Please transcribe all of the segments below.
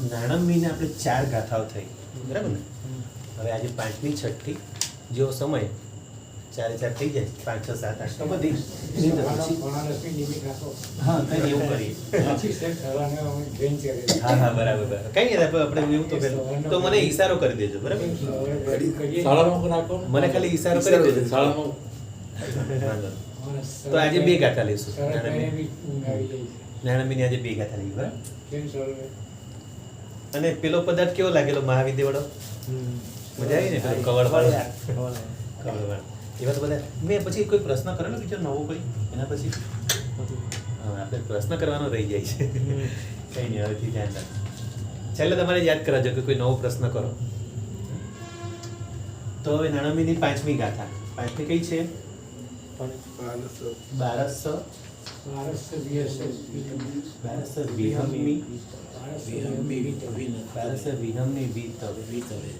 નાણંદીને આપણે 4 ગાથાઓ થઈ, બરાબર ને? હવે આજે 5મી 6ઠી જેવો સમય 4 4 થઈ જાય, 5 6 7 8 તો બધી હા કંઈ એવું કરીએ. હા હા બરાબર બરાબર, કંઈ નહીં આપણે એવું તો પેલું તો મને ઈશારો કરી દેજો, બરાબર? મને ખાલી ઈશારો કરી દેજો. વાંધો નહીં. તો આજે 2 ગાથા લઈશું. નાણંદીની આજે 2 ગાથા લઈએ, બરાબર? અને પેલો પદાર્થ કેવો લાગેલો મહાવિદ્ય વાળો? મજા આવી ને? પેલો કવળવાળો એવા તો બધા. મેં પછી કોઈ પ્રશ્ન કરેલો બીજો નવો કોઈ એના પછી? હા, આપણે પ્રશ્ન કરવાનો રહી જાય છે. કંઈ નહીં, હવેથી ધ્યાન રાખો. છેલ્લે તમારે યાદ કરાવજો કે કોઈ નવો પ્રશ્ન કરો. તો હવે નાણંદીની 5મી ગાથા. 5મી કઈ છે? બારસ વિહમ્મી વિતવે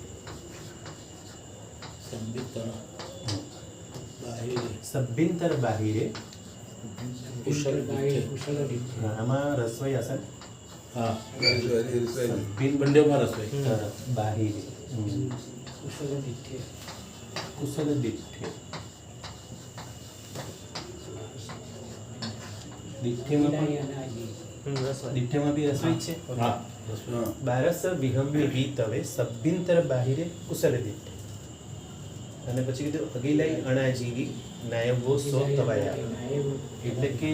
સભ્યંતર બાહિરે આમાં રસોઈ હશે. બાહિરે કુશલ દિઠ્ઠે. દિઠ્ઠેમાં બી રસોઈ છે. બારસ વિહમ્ય વિતવે સભ્યંતર બાહિરે કુશલ દિઠ્ઠે. અને પછી કીધું અગિલાઈ અણાજીવી નાયવો સો તવાયા. એટલે કે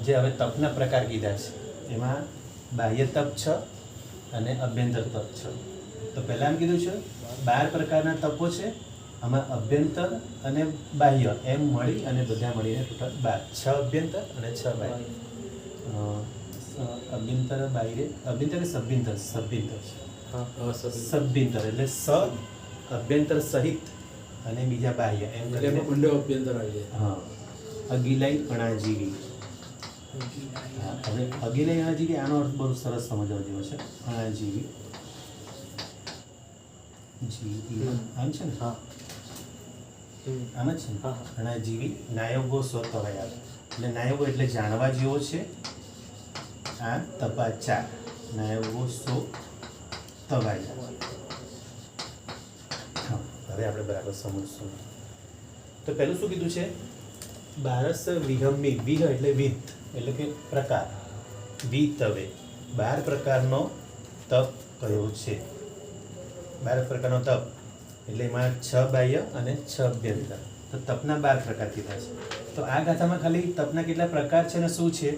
જે હવે તપના પ્રકાર કીધા છે એમાં બાહ્ય તપ 6 અને અભ્યંતર તપ 6. તો પહેલા એમ કીધું છે 12 પ્રકારના તપો છે. આમાં અભ્યંતર અને બાહ્ય એમ મળી અને બધા મળીને ટોટલ 12. 6 અભ્યંતર અને 6 બાહ્ય. અભ્યંતર બાહ્ય અભ્યંતર કે સભ્યંતર? સભ્યંતર એટલે સ અભ્યંતર સહિત અને બીજા બાહ્ય એમ કરીને અભ્યંતર આવી જાય. હા, અગિલાઈ અણાજીવી. હવે અગિલાઈ અણાજીવી આનો અર્થ બહુ સરસ સમજવા જેવો છે. અણાજીવી આમ છે ને? હા, આમ જ છે ને? અણાજીવી નાયગો સો તવાયા. એટલે નાયગો એટલે જાણવા જેવો છે. આ તપાચાર નાયગો સો તવાયા. હવે આપણે બરાબર સમજશું. તો પહેલું શું કીધું છે? બારસ વિહમ્મી. વિહ એટલે વિધ એટલે કે પ્રકાર. વિતવે 12 પ્રકારનો તપ કયો છે. 12 પ્રકારનો તપ એટલે એમાં 6 બાહ્ય અને 6 અભ્યંતર. તો તપના 12 પ્રકાર કીધા છે. તો આ ગાથામાં ખાલી તપના કેટલા પ્રકાર છે ને શું છે